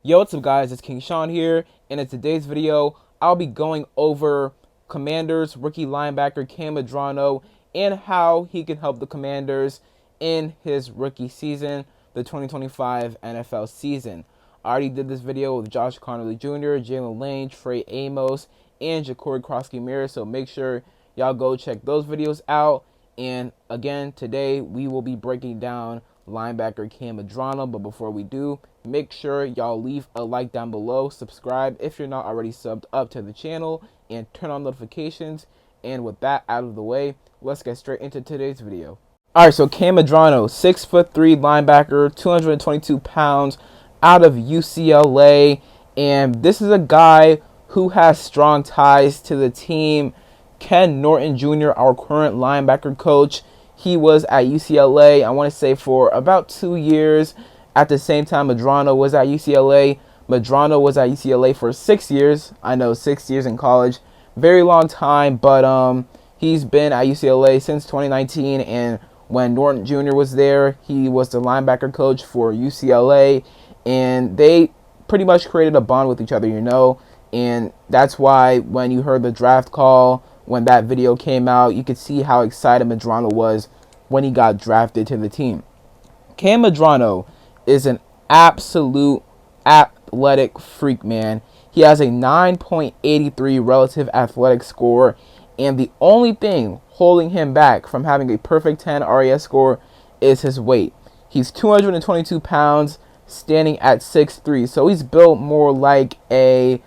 Yo, what's up guys, it's King Sean here, and in today's video, I'll be going over Commanders rookie linebacker Kain Medrano and how he can help the Commanders in his rookie season, the 2025 NFL season. I already did this video with Josh Connolly Jr., Jalen Lane, Trey Amos, and Ja'Cory Crosskey-Mears, so make sure y'all go check those videos out. And again, today we will be breaking down linebacker Kain Medrano. But before we do, make sure y'all leave a like down below, subscribe if you're not already subbed up to the channel, and turn on notifications. And with that out of the way, let's get straight into today's video. Alright, so Kain Medrano, 6'3" linebacker, 222 pounds, out of UCLA. And this is a guy who has strong ties to the team. Ken Norton Jr., our current linebacker coach, he was at UCLA, I want to say, for about 2 years. At the same time, Medrano was at UCLA. Medrano was at UCLA for 6 years. I know, 6 years in college. Very long time, but he's been at UCLA since 2019. And when Norton Jr. was there, he was the linebacker coach for UCLA. And they pretty much created a bond with each other, you know. And that's why when you heard the draft call, when that video came out, you could see how excited Medrano was when he got drafted to the team. Kain Medrano is an absolute athletic freak, man. He has a 9.83 relative athletic score, and the only thing holding him back from having a perfect 10 RAS score is his weight. He's 222 pounds, standing at 6'3", so he's built more like a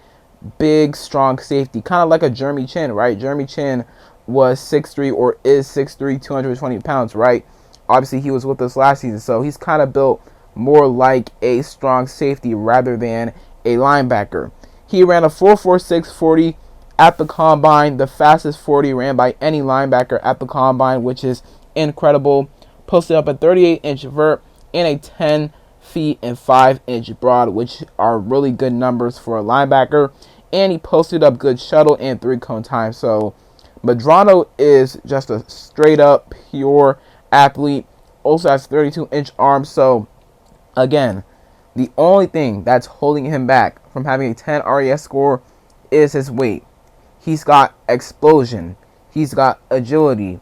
big, strong safety, kind of like a Jeremy Chin, right? Jeremy Chin was 6'3", or is 6'3", 220 pounds, right? Obviously, he was with us last season, so he's kind of built more like a strong safety rather than a linebacker. He ran a 4.46 40 at the combine, the fastest 40 ran by any linebacker at the combine, which is incredible. Posted up a 38-inch vert and a 10 feet and 5-inch broad, which are really good numbers for a linebacker. And he posted up good shuttle and 3-cone time. So Medrano is just a straight up pure athlete. Also has 32-inch arms. So again, the only thing that's holding him back from having a 10 RAS score is his weight. He's got explosion. He's got agility.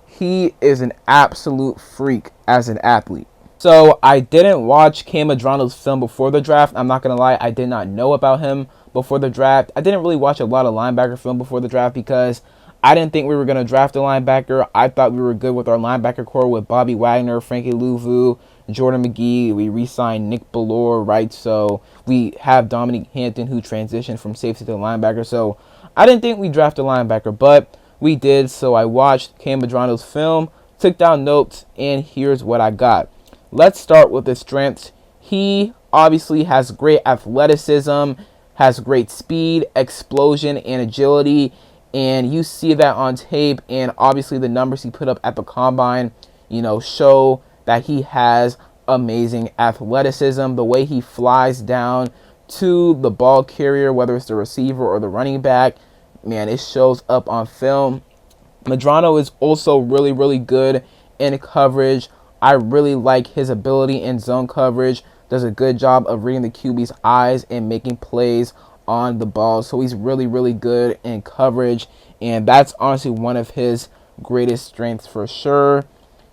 He is an absolute freak as an athlete. So I didn't watch Kain Medrano's film before the draft. I'm not going to lie, I did not know about him before the draft. I didn't really watch a lot of linebacker film before the draft because I didn't think we were going to draft a linebacker. I thought we were good with our linebacker core with Bobby Wagner, Frankie Louvu, Jordan McGee. We re-signed Nick Bellore, right? So we have Dominique Hampton, who transitioned from safety to linebacker. So I didn't think we drafted a linebacker, but we did. So I watched Kain Medrano's film, took down notes, and here's what I got. Let's start with his strengths. He obviously has great athleticism, has great speed, explosion, and agility. And you see that on tape. And obviously the numbers he put up at the combine, you know, show that he has amazing athleticism. The way he flies down to the ball carrier, whether it's the receiver or the running back, man, it shows up on film. Medrano is also really, really good in coverage. I really like his ability in zone coverage. Does a good job of reading the QB's eyes and making plays on the ball. So he's really, really good in coverage. And that's honestly one of his greatest strengths for sure.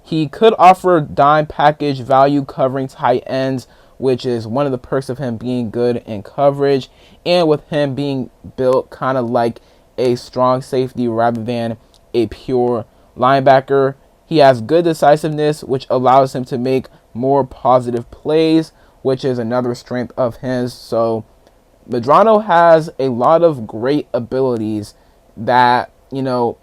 He could offer dime package value covering tight ends, which is one of the perks of him being good in coverage. And with him being built kind of like a strong safety rather than a pure linebacker. He has good decisiveness, which allows him to make more positive plays, which is another strength of his. So Medrano has a lot of great abilities that, you know,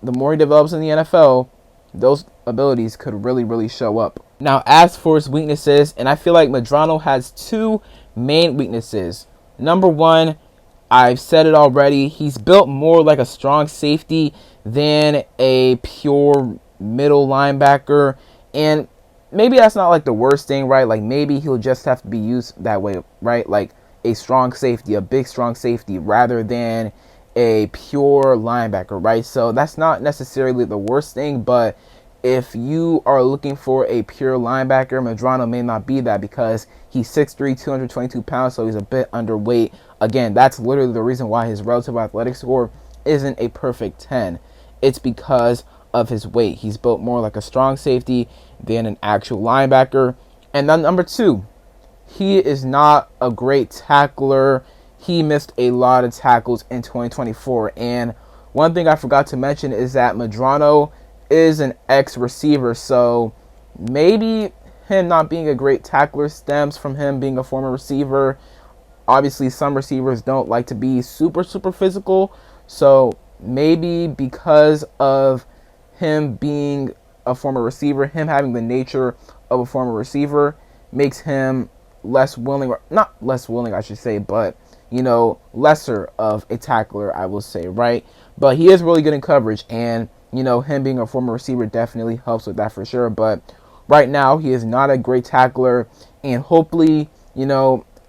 the more he develops in the NFL, those abilities could really, really show up. Now, as for his weaknesses, and I feel like Medrano has two main weaknesses. Number one, I've said it already, he's built more like a strong safety than a pure middle linebacker, and maybe that's not like the worst thing, right? Like maybe he'll just have to be used that way, right? Like a strong safety, a big strong safety, rather than a pure linebacker, right? So that's not necessarily the worst thing, but if you are looking for a pure linebacker, Medrano may not be that because he's 6'3", 222 pounds, so he's a bit underweight. Again, that's literally the reason why his relative athletic score isn't a perfect 10. It's because of his weight. He's built more like a strong safety than an actual linebacker. And then number 2, he is not a great tackler. He missed a lot of tackles in 2024. And one thing I forgot to mention is that Medrano is an ex-receiver. So maybe him not being a great tackler stems from him being a former receiver. Obviously, some receivers don't like to be super physical. So maybe because of him being a former receiver, him having the nature of a former receiver makes him less willing, or not less willing, I should say, but, lesser of a tackler, I will say, right? But he is really good in coverage, and, him being a former receiver definitely helps with that for sure. But right now, he is not a great tackler, and hopefully,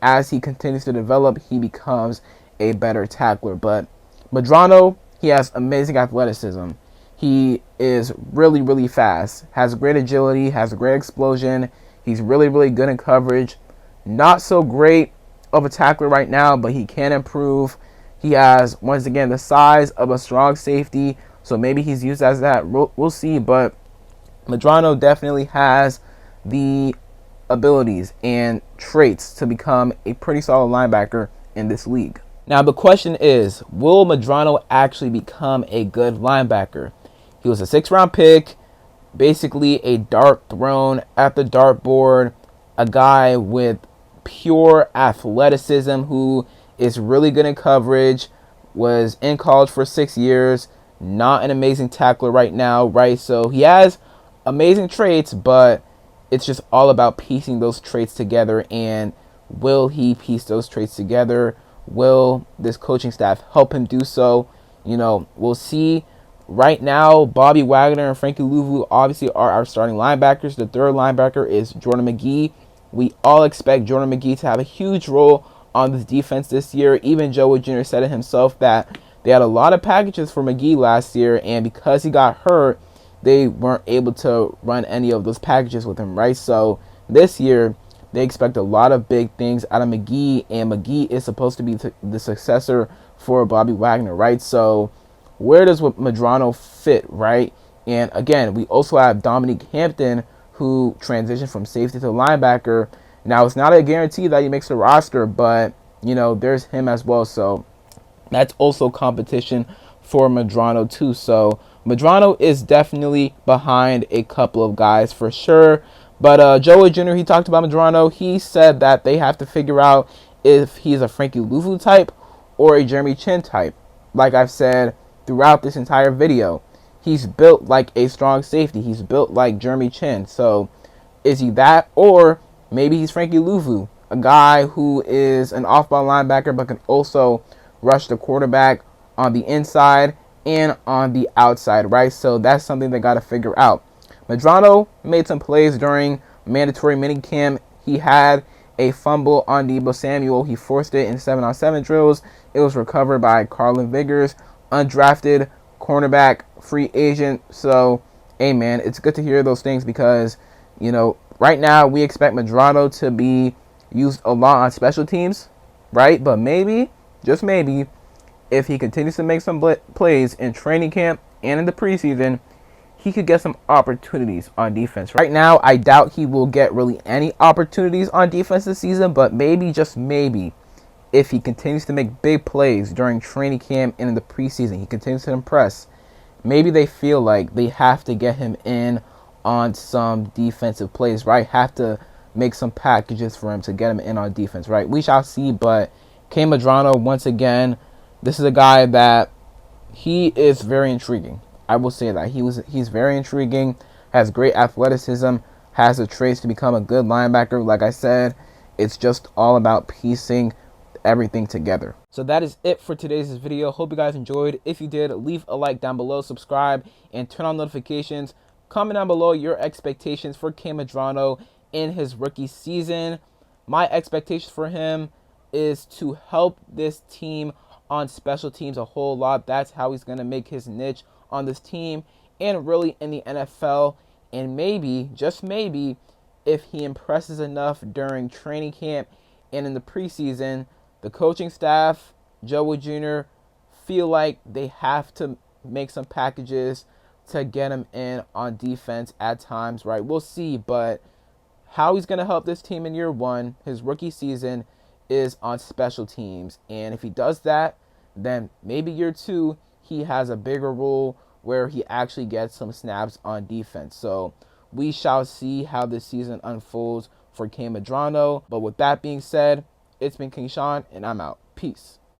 as he continues to develop, he becomes a better tackler. But Medrano, he has amazing athleticism. He is really fast, has great agility, has great explosion. He's really good in coverage. Not so great of a tackler right now, but he can improve. He has, once again, the size of a strong safety, so maybe he's used as that. We'll see, but Medrano definitely has the abilities and traits to become a pretty solid linebacker in this league. Now, the question is, will Medrano actually become a good linebacker? He was a 6th-round pick, basically a dart thrown at the dartboard, a guy with pure athleticism who is really good in coverage, was in college for 6 years, not an amazing tackler right now, right? So he has amazing traits, but it's just all about piecing those traits together. And will he piece those traits together? Will this coaching staff help him do so? We'll see. Right now, Bobby Wagner and Frankie Louvu obviously are our starting linebackers. The third linebacker is Jordan McGee. We all expect Jordan McGee to have a huge role on this defense this year. Even Joe Wood Jr. said it himself that they had a lot of packages for McGee last year, and because he got hurt, they weren't able to run any of those packages with him, right? So this year, they expect a lot of big things out of McGee, and McGee is supposed to be the successor for Bobby Wagner, right? So where does Medrano fit, right? And again, we also have Dominique Hampton, who transitioned from safety to linebacker. Now, it's not a guarantee that he makes the roster, but, there's him as well. So that's also competition for Medrano too. So Medrano is definitely behind a couple of guys for sure. But Joey Jr., he talked about Medrano. He said that they have to figure out if he's a Frankie Louvu type or a Jeremy Chin type. Like I've said throughout this entire video, he's built like a strong safety. He's built like Jeremy Chin. So is he that? Or maybe he's Frankie Louvu, a guy who is an off-ball linebacker but can also rush the quarterback on the inside and on the outside, right? So that's something they got to figure out. Medrano made some plays during mandatory minicamp. He had a fumble on Deebo Samuel. He forced it in 7-on-7 drills. It was recovered by Carlin Vigors, undrafted cornerback, free agent. So, hey man, it's good to hear those things because, right now we expect Medrano to be used a lot on special teams, right? But maybe, just maybe, if he continues to make some plays in training camp and in the preseason, he could get some opportunities on defense. Right now, I doubt he will get really any opportunities on defense this season, but maybe, just maybe, if he continues to make big plays during training camp and in the preseason, he continues to impress, maybe they feel like they have to get him in on some defensive plays, right? Have to make some packages for him to get him in on defense, right? We shall see, but Kain Medrano, once again, this is a guy that he is very intriguing. I will say that he's very intriguing, has great athleticism, has the traits to become a good linebacker. Like I said, it's just all about piecing everything together. So that is it for today's video. Hope you guys enjoyed. If you did, leave a like down below, subscribe, and turn on notifications. Comment down below your expectations for Kain Medrano in his rookie season. My expectations for him is to help this team on special teams a whole lot. That's how he's going to make his niche on this team. and really in the NFL. And maybe, just maybe, if he impresses enough during training camp and in the preseason, the coaching staff, Joe Wood Jr., feel like they have to make some packages to get him in on defense at times, right? We'll see, but how he's going to help this team in year one, his rookie season, is on special teams. And if he does that, then maybe year two, he has a bigger role where he actually gets some snaps on defense. So we shall see how this season unfolds for Kain Medrano. But with that being said, it's been King Sean, and I'm out. Peace.